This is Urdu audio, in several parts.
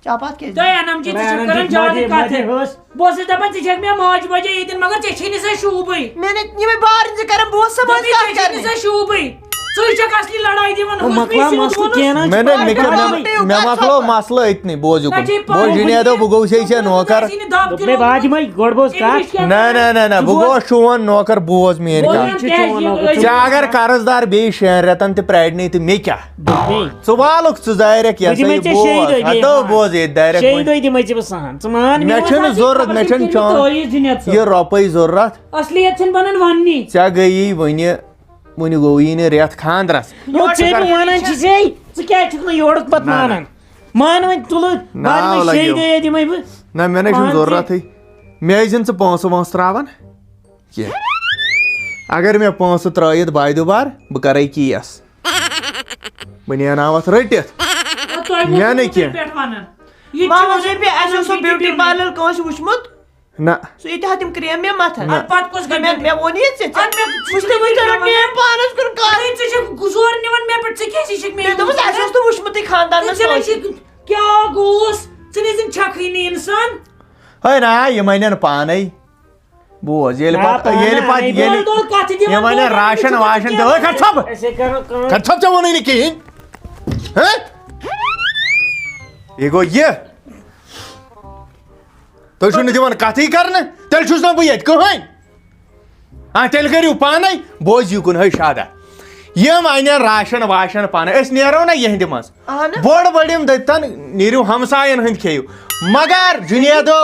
چاپات کیٛازِ تۄہہِ انم جی ژٕ چھکھ کران زیادٕ کتھٕ بہٕ اوسُس دپان ژٕ چھکھ مےٚ ماجہِ بجے ییٚتٮ۪ن مگر ژےٚ چھے نہٕ سۄ شوٗبٕے میں نے یِمے بارٕنۍ زٕ کران بہٕ اوسُس سمجھ کتھ ژےٚ چھے نہٕ سۄ شوٗبٕے ژٕ چھکھ اصلی لڑٲے دِوان مےٚ مۄکلو مسلہٕ أتنٕے بوٗزِو بہٕ جُنیدو بہٕ گوٚوُس ژےٚ نوکر نہ بہٕ گوٚوس چون نوکر بوز میٲنۍ کتھ ژےٚ اگر قرض دار بیٚیہِ 6 رٮ۪تن تہِ پرٛارنٕے تہٕ مےٚ کیٛاہ ژٕ والُکھ ژٕ دارٮ۪کھ یہِ ہسا یہِ بوز ہتو بوز ییٚتہِ دارٮ۪کھ مےٚ چھُنہٕ ضروٗرت مےٚ چھُنہٕ چون یہِ رۄپے ضروٗرت اصلیت چھنہٕ بنان وننی ژےٚ گٔیی وُنہِ گوٚوٕے نہٕ رٮ۪تھ خانٛدرس نہ مےٚ نَے چھُنہٕ ضروٗرتھٕے مےٚ ٲسۍزِ ژٕ پونٛسہٕ وونٛسہٕ ترٛاوان کینٛہہ اگر مےٚ پونٛسہٕ ترٛٲیِتھ بارِ دُبار بہٕ کرے کیس بہٕ نیرناو اتھ رٔٹِتھ مےٚ نہٕ کینٛہہ ماما رۄپیہِ اَسہِ اوس سُہ بیوٗٹی پارلر کٲنٛسہِ وٕچھمُت نہ سُہ ییٖتیٛاہ تِم کرٛیم مےٚ متھان پتہٕ کُس مےٚ ووٚن یہِ ژےٚ پانس کُن ژٕ چھکھ گُزور نِوان مےٚ پٮ۪ٹھ ژٕ کیٛازِ چھکھ مےٚ دوٚپُس اَسہِ اوس نہٕ وٕچھمُتٕے خانٛدارنس کیٛاہ گوٚوُس ژٕ نہٕ زن چھکھٕے نہٕ انسان ہے نہ یِم انن پانے بوز ییٚلہِ پتہٕ یِم انن راشن واشن تہِ کھڑ ژھۄپ ژےٚ ووٚنُے نہٕ کِہیٖنۍ یہِ گوٚو یہِ تُہۍ چھِو نہٕ دِوان کتھٕے کرنہٕ تیٚلہِ چھُس نہٕ بہٕ ییٚتہِ کٕہٕنۍ تیٚلہِ کٔرِو پانے بوز یہِ کُن ہے شادا یِم انن راشن واشن پانے أسۍ نیرو نا یِہنٛدِ منٛز بوٚڑ بٔڑِم دٔپتن نیٖرِو ہمساین ہٕنٛدۍ کھیٚیِو مگر جُنیدو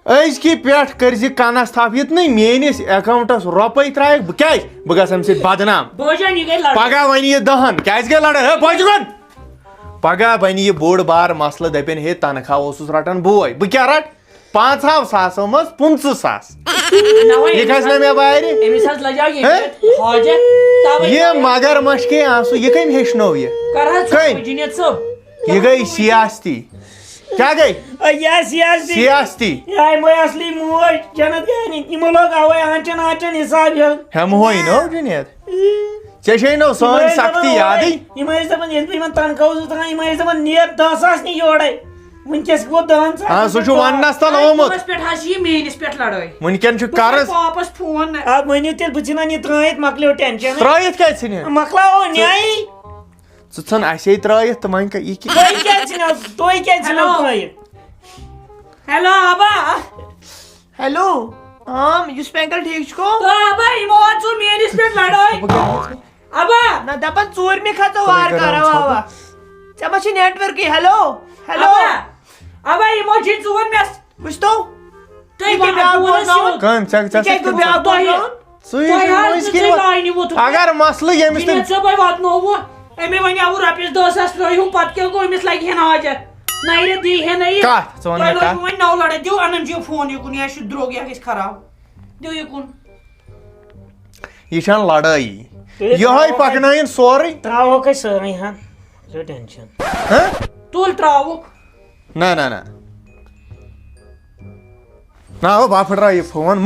أزکہِ پٮ۪ٹھ کٔرۍ زِ کنس تھپھ یِتھ نہٕ میٲنِس اکاونٹس رۄپے ترٛایکھ بہٕ کیٛازِ بہٕ گژھٕ امہِ سۭتۍ بدنام پگہہ وَنہِ یہِ 10 کیٛازِ گٔے لڑٲے ہے بوزِ گۄڈٕ پگہہ بنہِ یہِ بوٚڑ بار مسلہٕ دپن ہے تنخواہ اوسُس رٹان بوے بہٕ کیٛاہ رٹ 5,000 منٛز 15,000 یہِ کھسہِ نا مےٚ بارِ یہِ مگر مشکے آسو یہِ کٔمۍ ہیٚچھنو یہِ گٔے سیاستی کیٛاہ گٔے سیاستی ہٮ۪مہوے نو جُنید ژےٚ چھے نو سٲنۍ سختی یادٕے سُہ چھُ وننس تل آمُت وُنکٮ۪ن چھُ قرض ترٲیِتھ کیٛازِ ژھٕنہِ ژٕ ژھٕن اَسے ترٲیِتھ تہٕ وۄنۍ ہیلو آبا ہیلو یُس پینکل ٹھیٖک چھُکھو میٲنِس پٮ۪ٹھ لڑٲے ابا نہ دپان ژوٗرمہِ کھژو وارٕ کارا واوا ژےٚ ما چھِ نیٹؤرکٕے ہیلو ہیلو ابا یِمو چھِ ژٕ مےٚ وٕچھتو اگر مسلہٕ ییٚمِس واتنووُ أمۍ وَنیاوُ رۄپیَس 10,000 ترٛٲیہُم پتہٕ کیٛاہ گوٚو أمِس لگہِ ہن حاجت نَیرِ دی ہے نہٕ وۄنۍ نٔو لڑٲے دِیِو انن جی فون یِکُن یہِ چھُ درٛوگ یہِ گژھِ خراب دِیِو یِکُن یہِ چھنہٕ لڑٲیی یِہوے پکنٲیِن سورُے تُل ترٛاوُکھ نہ بہٕ پھٕٹراو یہِ فون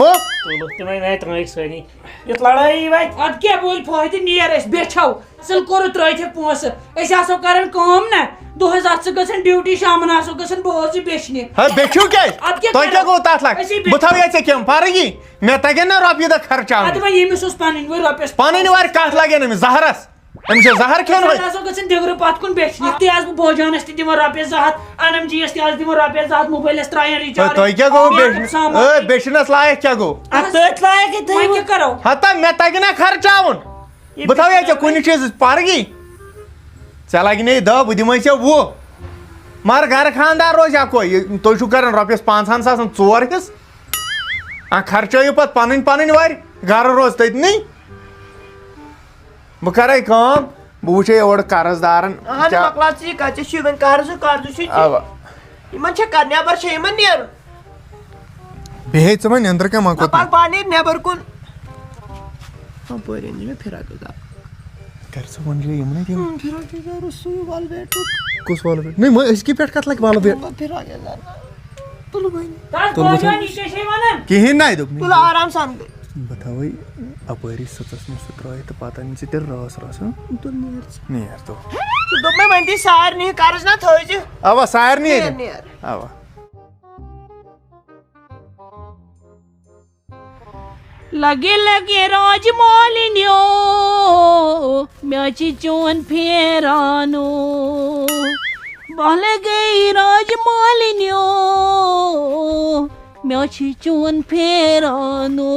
ادٕ کیٛاہ بٔلۍ فٲیدٕ نیر أسۍ بیچھو ژٕ کوٚرُتھ ترٲیِتھ پونٛسہٕ أسۍ آسو کران کٲم نہ دۄہس اتھ ژٕ گژھان ڈیوٹی شامن آسو گژھان بٲژٕ بیچھنہِ بیچھِو کیٛازِ تۄہہِ کیٛاہ گوٚو تتھ لگ بہٕ تھاوٕ ژےٚ کیٚنٛہہ فرقی مےٚ تگن نا رۄپیہِ دہ خرچاوٕنۍ ادٕ وۄنۍ ییٚمِس اوس پنٕنۍ وٲرۍ رۄپیس پنٕنۍ وارِ کتھ لگن أمِس زہرس أمِس چھا زہر کھیوٚن آسو گژھان دِگرٕ پتھ کُن بیچھنہِ تہِ آسہٕ بہٕ بوجانس تہِ دِوان رۄپیس 200 انم جیس تہِ آسہٕ دِوان رۄپیس 200 موبایلس ترٛاین رِچارٕج تۄہہِ کیٛاہ گوٚو بیچھنس لایق کیٛاہ گوٚو وۄنۍ کیٛاہ کرو ہتا مےٚ تگہِ نا خرچاوُن بہٕ تھاوٕ ژےٚ کُنہِ چیٖزٕچ پرگی ژےٚ لگہِ نَے 10 بہٕ دِمے ژےٚ 20 مگر گرٕ خانٛدار روزِ اکوے تُہۍ چھِو کران رۄپیس 5,000 ژور حِصہٕ خرچٲیِو پتہٕ پنٕنۍ وارِ گرٕ روز تٔتنٕے بہٕ کرے کٲم بہٕ وٕچھے اورٕ قرض دارن یِمن چھا نٮ۪بر چھا یِمن نیرُن بیٚیہِ ژٕ وۄنۍ نیٚنٛدٕر کیٛاہ مۄکلو بہٕ نیرٕ نٮ۪بر کُن ہپٲرۍ أنۍ مےٚ فِراک یزار کر ژٕ وۄنۍ یِمنٕے دِوان فِراک یزار سُے وال بیٹُک کُس وال بیٹ نہ أزکہِ پٮ۪ٹھ کتھ لگہِ وال بیٹ فِراک یزار کِہیٖنۍ نہ دوٚپ تُل آرام سان بہٕ تھاوے اپٲری سٕژس نِش سُہ ترٛٲیِتھ تہٕ پتہٕ أنۍ ژٕ تیٚلہِ رٲس نیر تو دوٚپ مےٚ وۄنۍ دی سارنٕے کرس نا تھٲیزِ اوا سارنٕے نیر اوا لگے لگے راج مالنیو مےٚ چھِ چون پھیرانو بہلے گئی راج مالنیو مےٚ چھِ چون پھیرانو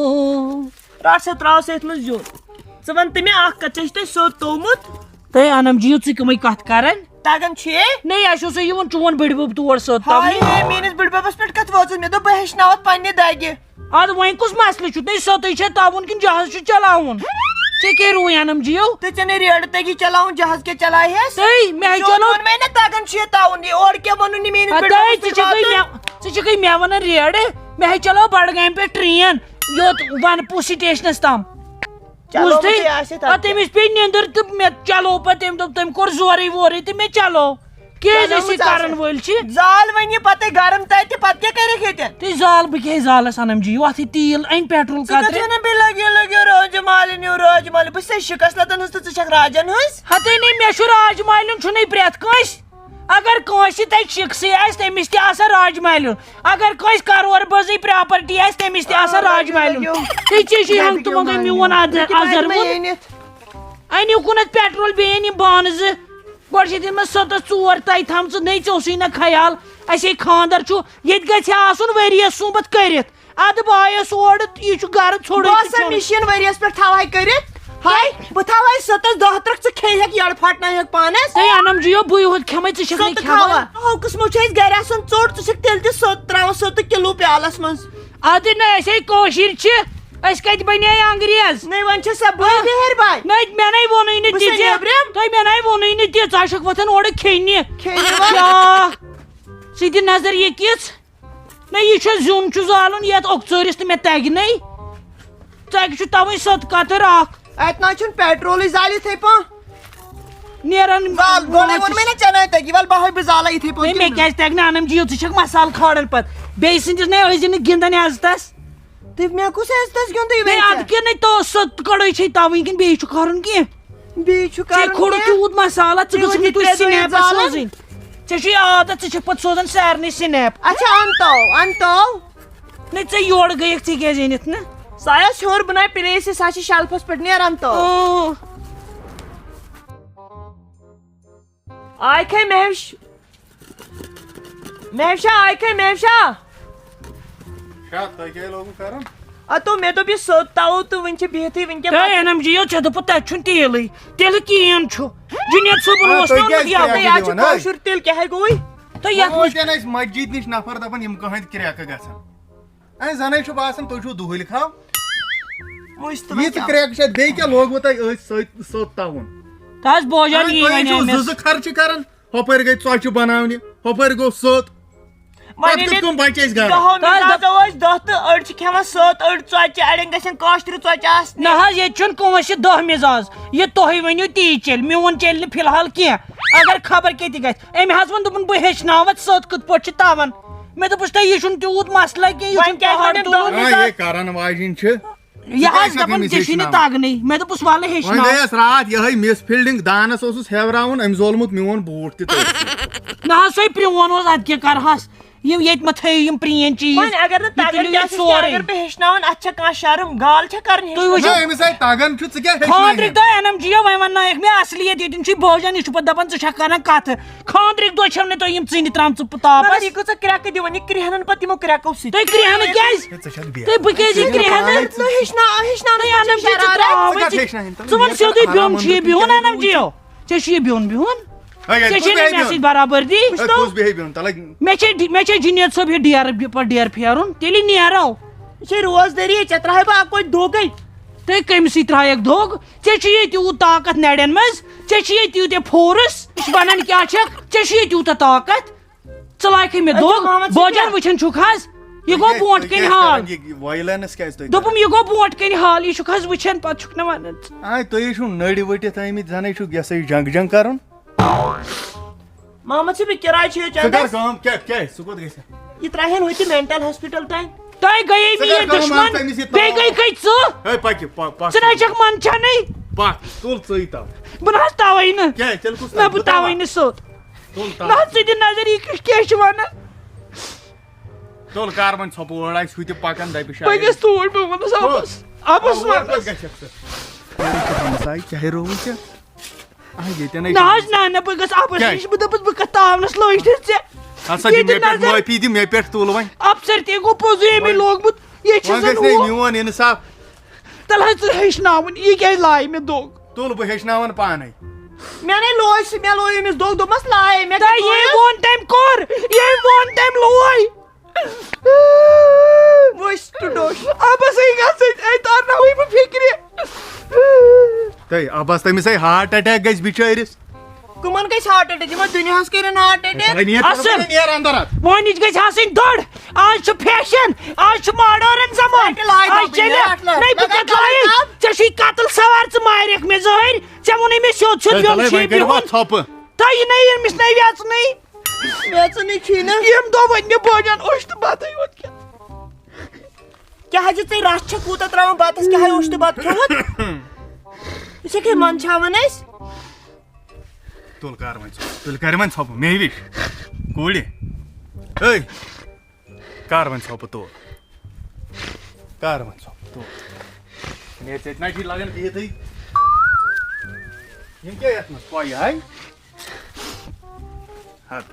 رٹ سا تراو سا یتھ منٛز زیُن ژٕ ون تہٕ مےٚ اکھ کتھ ژےٚ چھُ تۄہہِ سوٚت تومُت تُہۍ انم جِیو ژٕ کٕمٕے کتھ کران تگان چھُے نٔے اسہِ اوسُے یِوان چون بٕڈبب تور سوٚت ہاے ہے میٲنِس بٕڈببس پٮ۪ٹھ کتھ وٲژٕن مےٚ دوٚپ بہٕ ہیٚچھناوتھ پننہِ دگہِ اد وۄنۍ کُس مسلہٕ چھُ تۄہہِ سوٚتٕے چھا تاوُن کِنہٕ جہاز چھُ چلاوُن ژےٚ کیٛاہ روٗ انم جِیو تہٕ ژےٚ نے ریڈٕ تگی چلاوُن جہاز کیٛاہ چلاوہس تُہۍ مےٚ چلو ووٚن مےٚ نا تگان چھُ یہِ تاوُن یہِ اورٕ کیٛاہ ووٚنُن یہِ میٲنِس ژٕ چھکھٕے مےٚ ونان ریڈٕ مےٚ ہے چلو بڈگامہِ پٮ۪ٹھ ٹرین یوٚت ونپوٗ سٹیشنس تام بوٗزتھٕے پتہٕ تٔمِس پیٚیہِ نیٚنٛدٕر تہٕ مےٚ چلو پتہٕ تٔمۍ دوٚپ تٔمۍ کوٚر زورٕے وورٕے تہٕ مےٚ چلو کیٛازِ أسۍ یہِ کرن وٲلۍ چھِ زال وۄنۍ یہِ پتہٕ گرم تتہِ پتہٕ کیٛاہ کرکھ ییٚتٮ۪ن تُہۍ زال بہٕ کیٛازِ زالس انم جِیو اتھ تیٖل أنۍ پیٹرول قطرٕ لگیو لگیو راج مالنیو راج مالنیو بہٕ چھسے شِکست ہٕنٛز تہٕ ژٕ چھکھ راجن ہٕنٛز ہتٕے نٔے مےٚ چھُ راج مالِیُن چھُنٕے پرٛٮ۪تھ کٲنٛسہِ اگر کٲنٛسہِ تتہِ شِکسٕے آسہِ تٔمِس تہِ آسان راج مالِیُن اگر کٲنٛسہِ کرور بٲزٕے پراپرٹی آسہِ تٔمِس تہِ آسان راج مالِیُن تُہۍ ژےٚ چھُے ہنٛگ تہٕ منٛگے میون ازر أنِو کُنتھ پیٹرول بیٚیہِ أنۍ یِم بانہٕ زٕ گۄڈٕ چھِ تِمن سٔتس ژور تَتہِ تھامژٕ نٔے ژےٚ اوسُے نہ خیال اَسے خانٛدر چھُ ییٚتہِ گژھِ ہا آسُن ؤرۍیَس سُمبتھ کٔرِتھ ادٕ بایس اورٕ یہِ چھُ گرٕ ژھوٚرُے مِشیٖن ؤرۍیَس پٮ۪ٹھ تھاوہاے کٔرِتھ ہاے بہٕ تھاوہاے سٔتس دہ ترٛکھ ژٕ کھیٚیہکھ یڑٕ پھٹنٲیہکھ پانس تُہۍ انم جِیو بٕے یوت کھٮ۪مے ژٕ چھکھ نہٕ کھٮ۪وان ہُہ قٕسمُک چھُ اَسہِ گرِ آسان ژوٚٹ ژٕ چھکھ تیٚلہِ تہِ سوٚت تراوان سوٚتُک کِلوٗ پیالس منٛز ادٕ نہ أسۍ ہے کٲشِر چھِ أسۍ کتہِ بنے انگریز نٔے وۄنۍ چھِ سا بٔے مہربان نٔے مےٚ نَے ووٚنُے نہٕ تہِ تۄہہِ مےٚ نَے ووٚنُے نہٕ تہِ ژٕ چھکھ وۄتھان اورٕ کھیٚنہِ کیٛاہ ژٕ دِ نظر یہِ کِژھ نہ یہِ چھُ زیُن چھُ زالُن یتھ اوٚکژٲرِس تہٕ مےٚ تگہِ نَے ژَکہِ چھُ تَوَے سٔت کتٕر اکھ اتہِ نہ چھُنہٕ پیٹرولٕے زال یِتھٕے پٲٹھۍ نیران گۄڈے ووٚن مےٚ نا ژےٚ نَے تگی ول بہوے بہٕ زالے یِتھٕے پٲٹھۍ مےٚ کیٛازِ تگہِ نہٕ انم جِیو ژٕ چھکھ مسالہٕ کھالان پتہٕ بیٚیہِ سٕنٛدِس نَے ٲسۍ زِ نہٕ گِنٛدان عزتس تہٕ مےٚ کُس عزتس گِنٛدُے بیٚیہِ اَدٕ کیٛاہ نَے تو سٔت کڑٲے چھے تَوٕنۍ کِنہٕ بیٚیہِ چھُ کرُن کینٛہہ بیٚیہِ چھُ ژےٚ کھوڑُکھ تیوٗت مسالہٕ ژٕ گٔژھکھ نہٕ توتہِ سنیپس سوزٕنۍ ژےٚ چھُے عادت ژٕ چھکھ پتہٕ سوزان سارنٕے سنیپ اچھا انتو نَے ژےٚ یورٕ گٔیکھ ژٕ کیٛازِ أنِتھ نہٕ سۄ آسہِ ہیوٚر بہٕ ناے پلیسہِ سۄ چھِ شلفس پٮ۪ٹھ نیران تو آے کھے مہوشا آے کھے مہوشا اتو مےٚ دوٚپ یہِ سوٚت تاوو تہٕ وٕنۍ چھِ بِہتھٕے وٕنۍ تۄہہِ انم جِیو ژےٚ دوٚپُتھ تتہِ چھُنہٕ تیٖلٕے تیٚلہِ کِہیٖنۍ چھُ جُنید صٲبُن اوس یہِ چھُ کٲشُر تیٖل کیٛاہ گوٚوٕے تۄہہِ یتھ أسۍ مسجد نِش نفر دپان یِم کٕہٕنۍ کرٛٮ۪کہٕ گژھن زَنٕے چھُ باسان تُہۍ چھِو دُہٕلۍ کھاو یِژھ کرٛٮ۪کہٕ چھِ بیٚیہِ کیٛاہ لوگوٕ تۄہہِ أتھۍ سوٚت تاوُن تَس بوجان زٕ خرچہٕ کران ہُپٲرۍ گٔے ژۄچہِ بناونہِ ہُپٲرۍ گوٚو سوٚت بچہِ أسۍ دہو ٲسۍ دہ تہٕ أڑۍ چھِ کھٮ۪وان سوٚت أڑۍ ژۄچہِ اڑٮ۪ن گژھن کٲشرِ ژۄچہِ آسنہِ نہ حظ ییٚتہِ چھُنہٕ کٲنٛسہِ دہ مِزاز یہِ تُہۍ ؤنِو تی چلہِ میون چلہِ نہٕ فِلحال کینٛہہ اگر خبر کیٛاہ گژھِ أمۍ حظ ووٚن دوٚپُن بہٕ ہیٚچھناوتھ سوٚت کِتھ پٲٹھۍ چھِ تاوان مےٚ دوٚپُس تۄہہِ یہِ چھُنہٕ تیوٗت مسلہٕ کینٛہہ کرن واجِنۍ چھِ یہِ حظ دپان ژےٚ چھُے نہٕ تگنٕے مےٚ دوٚپُس ولہٕ ہیٚچھناو گٔیس راتھ یِہے مِس فیٖلڈِنگ دانس اوسُس ہیوراوُن أمۍ زولمُت میون بوٗٹھ تہِ نہ حظ سۄے پرٛون اوس ادٕ کیٛاہ کرہس یِم ییٚتہِ مہ تھٲیِو یِم پرٛٲنۍ چیٖز اگر نہٕ تگان اگر بہٕ ہیٚچھناوان اتھ چھا کانٛہہ شرم گال چھا کرٕنۍ تگان چھُ ژٕ کیٛاہ خانٛدرٕکۍ دۄہ انم جِیو وۄنۍ وننٲیکھ مےٚ اصلیت ییٚتٮ۪ن چھُے بوجان یہِ چھُ پتہٕ دپان ژٕ چھکھ کران کتھٕ خانٛدرٕکۍ دۄہ چھَو نہٕ تۄہہِ یِم ژِنہِ ترامژٕ تاپس یہِ کۭژاہ کرٛٮ۪کہٕ دِوان یہِ کرٛٮ۪ہنن پتہٕ یِمو کرٛٮ۪کو سۭتۍ تُہۍ کرٛٮ۪ہنہٕ کیٛازِ تُہۍ بہٕ کیٛازِ یہِ کرٛٮ۪ہنہٕ ژٕ وَن سیوٚدُے بیوٚن چھُ یہِ بِہُن انم جِیو ژےٚ چھُ یہِ بیوٚن بِہُن ژےٚ چھے نہٕ مےٚ سۭتۍ برابردی مےٚ چھے جُنید صٲب یہِ ڈیرٕ پھیرُن تیٚلہِ نیرو یہِ چھے روزدٲری ژےٚ ترٛاوے بہٕ اکوے دھوکے تُہۍ کٔمِسٕے ترٛایکھ دھوکہٕ ژےٚ چھُے تیوٗت طاقت نرٮ۪ن منٛز ژےٚ چھُے تیوٗتاہ فورس ونان کیٛاہ چھکھ ژےٚ چھُے تیوٗتاہ طاقت ژٕ لاگکھٕے مےٚ دھوکہٕ بوجان وٕچھان چھُکھ حظ یہِ گوٚو برونٛٹھ کَنہِ حال دوٚپُم یہِ گوٚو برونٛٹھ کَنہِ حال یہِ چھُکھ حظ وٕچھان پتہٕ چھُکھ نہٕ ونان تُہۍ چھِو نٔرۍ ؤٹِتھ آمٕتۍ زَنٕے چھُکھ یہِ سا یہِ جنگ جنگ کرُن محمد صٲب یہِ کِراے چھِ یہِ ترٛاوہن ہوٚتہِ مینٹل ہاسپِٹل تانۍ تۄہہِ گٔیے میٛٲنۍ دُشمن بیٚیہِ گٔے ژٕ ہے پکہِ ژٕ نَے چھکھ منٛدچھانٕے پکھ تُل ژٕے تو بہٕ نہ حظ تَوَے نہٕ کیٛازِ تیٚلہِ کُس نہ بہٕ تَوَے نہٕ سیوٚد تُل نہ حظ ژٕ دِ نظر یہِ کیٛاہ چھِ وَنان تُل کر وۄنۍ ژھۄپہٕ وٲڑ آسہِ ہُہ تہِ پکان دپہِ بہٕ گژھٕ توٗرۍ بہٕ وَنس آبس آبس وَنس ہمساے چاہے روٗد ژےٚ ییٚتٮ۪ن نہ حظ نہ بہٕ گژھٕ آبس نِش بہٕ دوٚپُس بہٕ کَتھ تاونس لٲجِتھ ژےٚ ہسا دِ مےٚ پٮ۪ٹھ معٲفی دِ مےٚ پٮ۪ٹھ تُل وۄنۍ اَفسر تہِ گوٚو پوٚزُے أمی لوگمُت یہِ چھِ وۄنۍ گژھِ نہٕ میون اِنصاف تَلہٕ حظ ژٕ ہیٚچھناوُن یہِ کیٛازِ لایہِ مےٚ دوٚگ تُل بہٕ ہیٚچھناوان پانے مےٚ نے لوج سُہ مےٚ لوگ أمِس دوٚگ دوٚپمَس لایے مےٚ تۄہہِ ییٚمۍ ووٚن تٔمۍ کوٚر ییٚمۍ ووٚن تٔمۍ لوے وٕچھ ٹُڈوش آبسٕے گژھٕنۍ اے تارناوٕے بہٕ فِکرِ تہٕ ابس تٔمِس ہے ہارٹ اٹیک گژھِ بِچٲرِس کٕمن گژھِ ہارٹ اٹیک یِمن دُنیاہس کٔرِنۍ ہارٹ اٹیک اصل نیر اندر ات وۄنِچ گژھِ آسٕنۍ دٔڑ آز چھُ فیشن آز چھُ ماڈٲرٕن زمان آز چلہِ نَے بہٕ کتھ لایہِ ژےٚ چھُے قتل سوار ژٕ مارٮ۪کھ مےٚ زٔہٕرۍ ژےٚ ووٚنُے مےٚ سیوٚد سیوٚد بیوٚن چھُے بِہُن ژھۄپہٕ تۄہہِ نَے أمِس نَے ویژنٕے ویژنٕے چھُے نہٕ ییٚمۍ دۄہ وۄنۍ مےٚ بٲجان اوٚش تہٕ بتٕے یوت کیٛاہ کیٛاہ حظ ژےٚ رَس چھےٚ کوٗتاہ تراوان بَتس کیٛاہ اوٚش تہٕ بتہٕ کھیوٚمُت ژٕ چھَکھ منٛدچھاوان أسۍ تُل کر وۄنۍ تُل کر وۄنۍ ژھۄپہٕ مے وِش کورِ ہے کر وۄنۍ ژھۄپہٕ تُل کر وۄنۍ ژھۄپہٕ تُل مےٚ ژےٚ نہ چھُے لگان بِہتھٕے یِم کیٛاہ یتھ منٛز پۄیہِ ہاے حد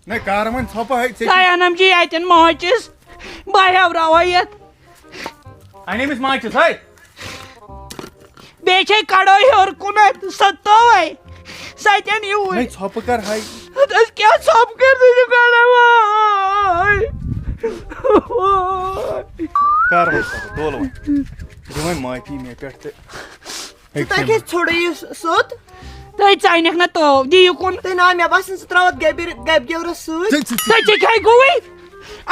نہ کر وۄنۍ ژھۄپہٕ ہے ژےٚ تۄہہِ اَنم جی اَتٮ۪ن ماچِس بہٕ ہیٚوراوَے یَتھ اَنیمِس ماچِس ہے بیٚیہِ چھے کَڑٲے ہیوٚر کُنَتھ سۄ تٲوَے سَتٮ۪ن ہے یوٗرۍ ژھۄپہٕ کر ہاے أسۍ کیٛاہ ژھۄپ کٔرِتھ چھِ کَڑان کر وۄنۍ ژھۄپہٕ تُل وۄنۍ دِ وۄنۍ معٲفی مےٚ پٮ۪ٹھ تہٕ تۄہہِ کیٛازِ ژھوٚڑُے یہِ سوٚت تُہۍ ژانٮ۪کھ نہ تو دِیِو کُن تُہۍ نا مےٚ باسان ژٕ تراوَتھ گَبگیورَس سۭتۍ تۄہہِ ژےٚ کیٛاہ گوٚوُے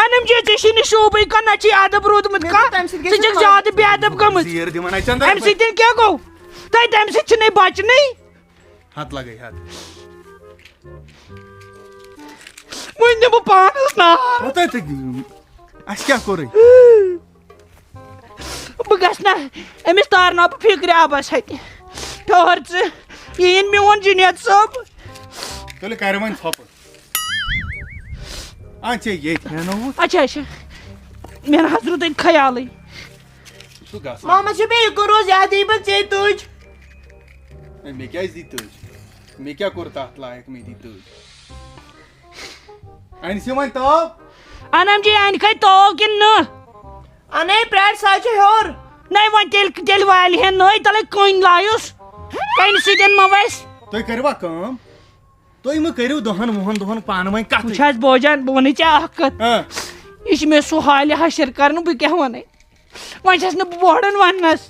اَنم جی ژےٚ چھُے نہٕ شوٗبٕے کانٛہہ نہ چھُے اَدب روٗدمُت کانٛہہ ژٕ چھَکھ زیادٕ بے اَدب گٔمٕژ زیٖر دِوان اَتہِ اَمہِ سۭتۍ کیٛاہ گوٚو تۄہہِ تَمہِ سۭتۍ چھُنَے بَچنٕے ہتھ لگے ہتھ وۄنۍ دِمہٕ بہٕ پانَس نار اَسہِ کیٛاہ کوٚرُے بہٕ گژھٕ نہ أمِس تارناو بہٕ فِکرِ آبس اَتہِ ٹھٔہر ژٕ یہِ یِن میون جُنید صٲب تیٚلہِ کر وۄنۍ ژھۄپہٕ ژےٚ ییٚتہِ ہینووُتھ اچھا اچھا مےٚ نہ حظ روٗد اَتہِ خیالٕے سُہ گژھان محمد شفیع یہِ کوٚروٕ زیادٕ یہِ بہٕ ژےٚ تُج مےٚ کیٛازِ دی تٔج مےٚ کیٛاہ کوٚر تتھ لایق مےٚ دی تٔج أنۍزِ وۄنۍ تٲو اَنم جی اَنہِ کھَے تو کِنہٕ نہٕ اَنے پرٛاڑِ سۄ چھِ ہیوٚر نَے وۄنۍ تیٚلہِ والہِ ہن نٔے تَلے کٔنۍ لایُس کَنہِ سۭتۍ ما وَسہِ تُہۍ کٔرِوا کٲم تُہۍ مہٕ کٔرِو دۄہن وُہن دۄہن پانہٕ ؤنۍ کتھ وٕچھ حظ بوجان بہٕ وَنَے ژےٚ اکھ کَتھ یہِ چھِ مےٚ سُہ حالہِ حشر کرنہٕ بہٕ کیٛاہ وَنَے وۄنۍ چھَس نہٕ بہٕ بوڑن وَننَس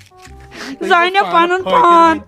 زانہِ پَنُن پان